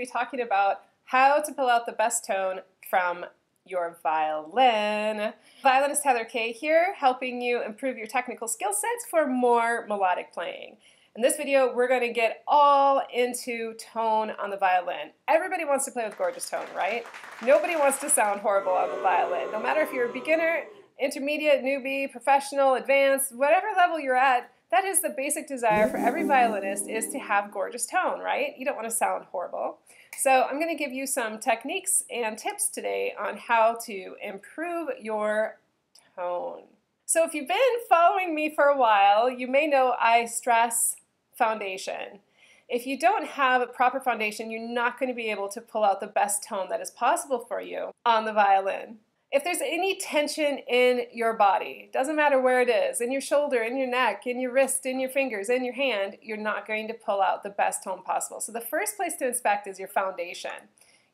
be talking about how to pull out the best tone from your violin. Violinist Heather Kay here, helping you improve your technical skill sets for more melodic playing. In this video, we're going to get all into tone on the violin. Everybody wants to play with gorgeous tone, right? Nobody wants to sound horrible on the violin. No matter if you're a beginner, intermediate, newbie, professional, advanced, whatever level you're at, that is the basic desire for every violinist, is to have gorgeous tone, right? You don't want to sound horrible. So I'm going to give you some techniques and tips today on how to improve your tone. So if you've been following me for a while, you may know I stress foundation. If you don't have a proper foundation, you're not going to be able to pull out the best tone that is possible for you on the violin. If there's any tension in your body, doesn't matter where it is, in your shoulder, in your neck, in your wrist, in your fingers, in your hand, you're not going to pull out the best tone possible. So the first place to inspect is your foundation.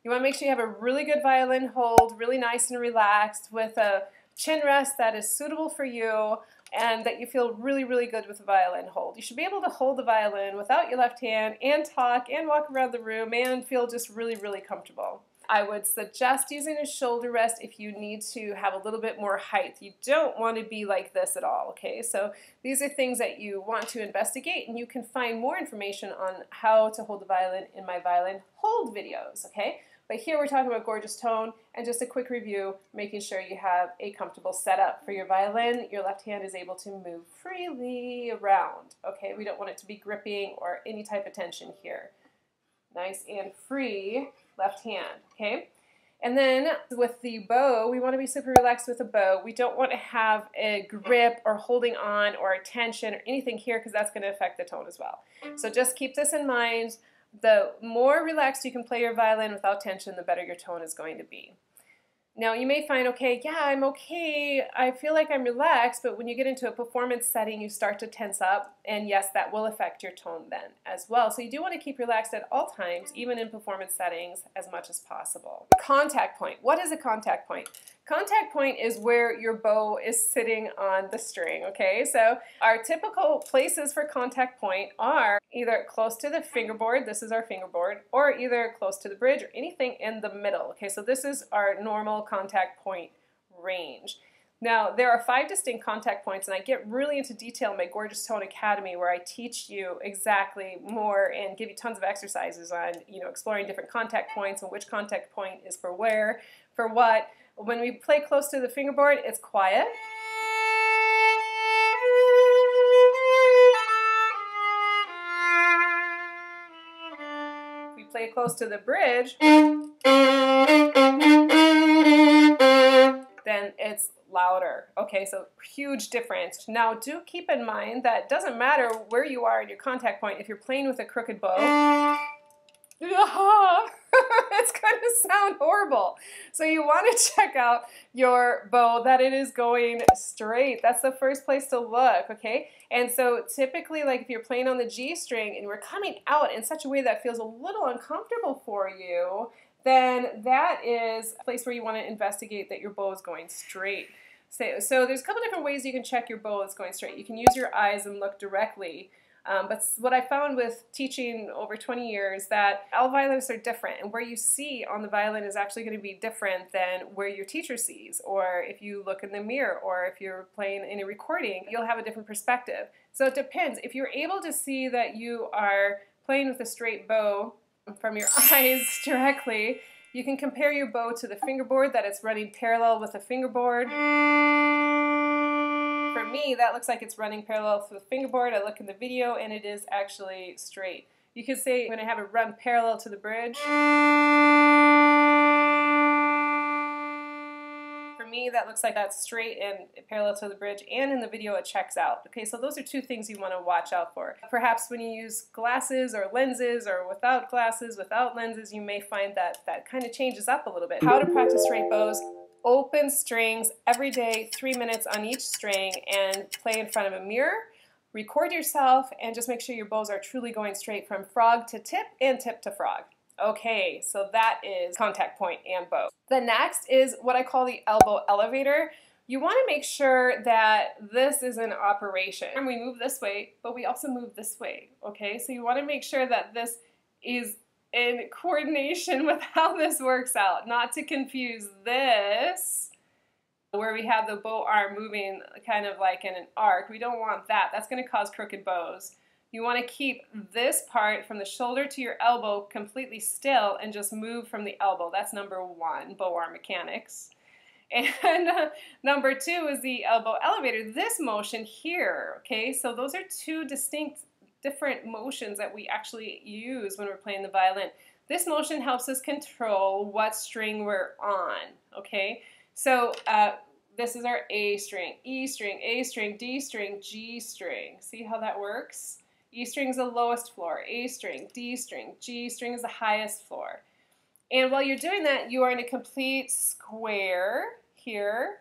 You want to make sure you have a really good violin hold, really nice and relaxed, with a chin rest that is suitable for you, and that you feel really, really good with the violin hold. You should be able to hold the violin without your left hand and talk and walk around the room and feel just really, really comfortable. I would suggest using a shoulder rest if you need to have a little bit more height. You don't want to be like this at all, okay? So these are things that you want to investigate, and you can find more information on how to hold the violin in my violin hold videos, okay? But here we're talking about gorgeous tone, and just a quick review, making sure you have a comfortable setup for your violin. Your left hand is able to move freely around, okay? We don't want it to be gripping or any type of tension here. Nice and free left hand, okay? And then with the bow, we want to be super relaxed with the bow. We don't want to have a grip or holding on or a tension or anything here, because that's going to affect the tone as well. So just keep this in mind. The more relaxed you can play your violin without tension, the better your tone is going to be. Now you may find, okay, yeah, I'm okay, I feel like I'm relaxed, but when you get into a performance setting, you start to tense up, and yes, that will affect your tone then as well. So you do want to keep relaxed at all times, even in performance settings, as much as possible. Contact point. What is a contact point? Contact point is where your bow is sitting on the string, okay? So our typical places for contact point are either close to the fingerboard, this is our fingerboard, or either close to the bridge or anything in the middle, okay? So this is our normal contact point range. Now, there are 5 distinct contact points, and I get really into detail in my Gorgeous Tone Academy, where I teach you exactly more and give you tons of exercises on, exploring different contact points and which contact point is for where, for what. When we play close to the fingerboard, it's quiet. If we play close to the bridge, then it's louder. Okay, so huge difference. Now do keep in mind that it doesn't matter where you are in your contact point. If you're playing with a crooked bow, it's going to sound horrible. So you want to check out your bow, that it is going straight. That's the first place to look, okay? And so typically, like if you're playing on the G string and we're coming out in such a way that feels a little uncomfortable for you, then that is a place where you want to investigate that your bow is going straight. So there's a couple different ways you can check your bow is going straight. You can use your eyes and look directly. But what I found with teaching over 20 years, that all violinists are different, and where you see on the violin is actually going to be different than where your teacher sees, or if you look in the mirror, or if you're playing in a recording, you'll have a different perspective. So it depends. If you're able to see that you are playing with a straight bow from your eyes directly, you can compare your bow to the fingerboard, that it's running parallel with the fingerboard. For me, that looks like it's running parallel to the fingerboard. I look in the video and it is actually straight. You could say when I have it run parallel to the bridge. For me, that looks like that's straight and parallel to the bridge, and in the video it checks out. Okay, so those are 2 things you want to watch out for. Perhaps when you use glasses or lenses, or without glasses, without lenses, you may find that that kind of changes up a little bit. How to practice straight bows. Open strings every day, 3 minutes on each string, and play in front of a mirror. Record yourself and just make sure your bows are truly going straight from frog to tip and tip to frog. Okay, so that is contact point and bow. The next is what I call the elbow elevator. You want to make sure that this is in operation. And we move this way, but we also move this way, okay? So you want to make sure that this is in coordination with how this works out. Not to confuse this, where we have the bow arm moving kind of like in an arc. We don't want that. That's going to cause crooked bows. You want to keep this part from the shoulder to your elbow completely still and just move from the elbow. That's number one, bow arm mechanics. And number two is the elbow elevator. This motion here, okay? So those are two distinct, different motions that we actually use when we're playing the violin. This motion helps us control what string we're on, okay? So this is our A string, E string, A string, D string, G string. See how that works? E string is the lowest floor, A string, D string, G string is the highest floor. And while you're doing that, you are in a complete square here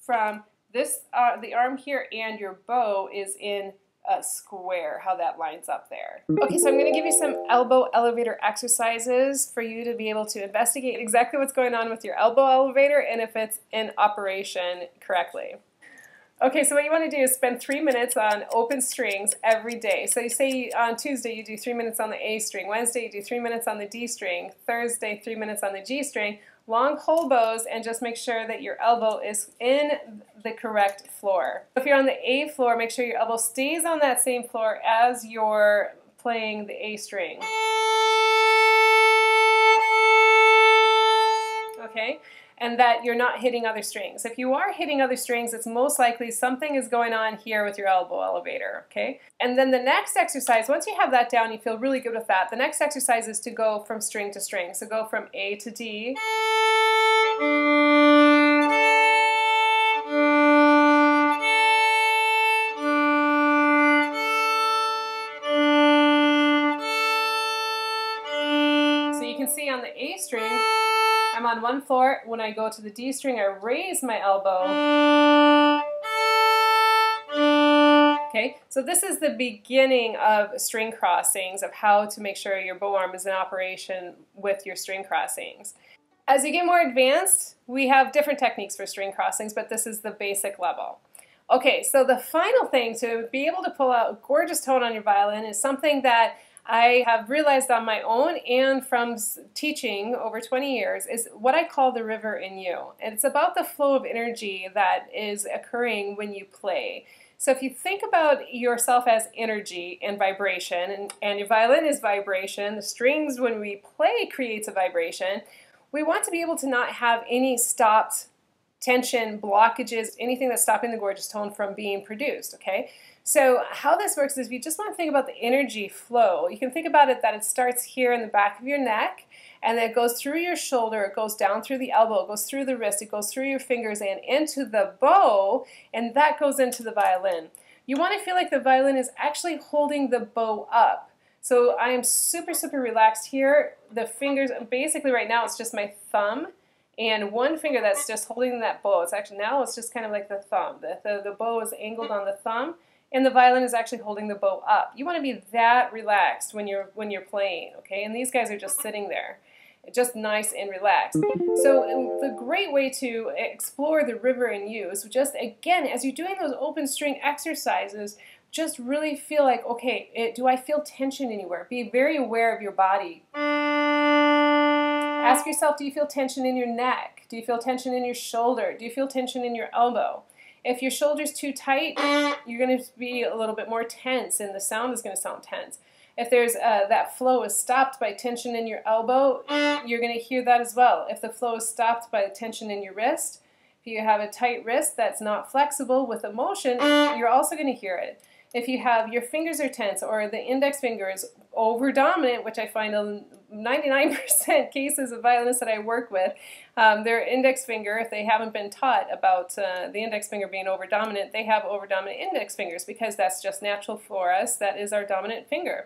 from this, the arm here and your bow is in a square, how that lines up there. Okay, so I'm going to give you some elbow elevator exercises for you to be able to investigate exactly what's going on with your elbow elevator and if it's in operation correctly. Okay, so what you want to do is spend 3 minutes on open strings every day. So you say on Tuesday you do 3 minutes on the A string, Wednesday you do 3 minutes on the D string, Thursday 3 minutes on the G string, long whole bows, and just make sure that your elbow is in the correct floor. If you're on the A floor, make sure your elbow stays on that same floor as you're playing the A string. Okay? And that you're not hitting other strings. If you are hitting other strings, it's most likely something is going on here with your elbow elevator, okay? And then the next exercise, once you have that down, you feel really good with that, the next exercise is to go from string to string. So go from A to D. So you can see on the A string, I'm on one floor. When I go to the D string, I raise my elbow. Okay, so this is the beginning of string crossings, of how to make sure your bow arm is in operation with your string crossings. As you get more advanced, we have different techniques for string crossings, but this is the basic level. Okay, so the final thing to be able to pull out a gorgeous tone on your violin is something that I have realized on my own and from teaching over 20 years is what I call the river in you. And it's about the flow of energy that is occurring when you play. So if you think about yourself as energy and vibration, and your violin is vibration, the strings when we play creates a vibration, we want to be able to not have any stopped tension, blockages, anything that's stopping the gorgeous tone from being produced, okay? So how this works is you just want to think about the energy flow. You can think about it that it starts here in the back of your neck, and then it goes through your shoulder, it goes down through the elbow, it goes through the wrist, it goes through your fingers and into the bow, and that goes into the violin. You want to feel like the violin is actually holding the bow up. So I am super, super relaxed here. The fingers, basically right now it's just my thumb and one finger that's just holding that bow. It's actually, now it's just kind of like the thumb. The bow is angled on the thumb, and the violin is actually holding the bow up. You want to be that relaxed when you're playing, okay? And these guys are just sitting there, just nice and relaxed. So the great way to explore the river in you is just, again, as you're doing those open string exercises, just really feel like, okay, do I feel tension anywhere? Be very aware of your body. Ask yourself, do you feel tension in your neck? Do you feel tension in your shoulder? Do you feel tension in your elbow? If your shoulder's too tight, you're going to be a little bit more tense and the sound is going to sound tense. If there's that flow is stopped by tension in your elbow, you're going to hear that as well. If the flow is stopped by the tension in your wrist, if you have a tight wrist that's not flexible with emotion, you're also going to hear it. If you have your fingers are tense or the index finger is over dominant, which I find in 99% cases of violinists that I work with, their index finger, if they haven't been taught about the index finger being over dominant, they have over dominant index fingers because that's just natural for us. That is our dominant finger.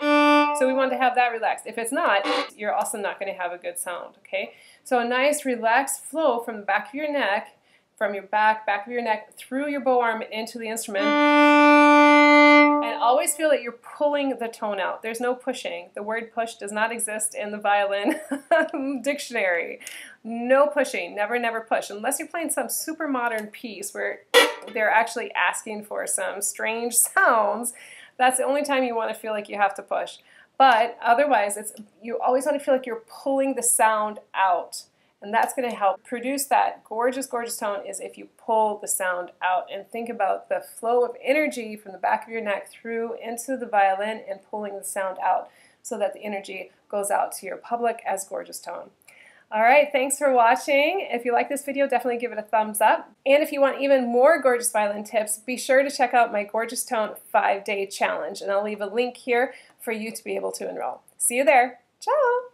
So we want to have that relaxed. If it's not, you're also not going to have a good sound, okay? So a nice relaxed flow from the back of your neck, from your back of your neck, through your bow arm into the instrument. And always feel that you're pulling the tone out. There's no pushing. The word push does not exist in the violin dictionary. No pushing. Never, never push. Unless you're playing some super modern piece where they're actually asking for some strange sounds, that's the only time you want to feel like you have to push. But otherwise, you always want to feel like you're pulling the sound out. And that's going to help produce that gorgeous, gorgeous tone is if you pull the sound out and think about the flow of energy from the back of your neck through into the violin and pulling the sound out so that the energy goes out to your public as gorgeous tone. All right, thanks for watching. If you like this video, definitely give it a thumbs up. And if you want even more gorgeous violin tips, be sure to check out my Gorgeous Tone 5-Day Challenge. And I'll leave a link here for you to be able to enroll. See you there. Ciao!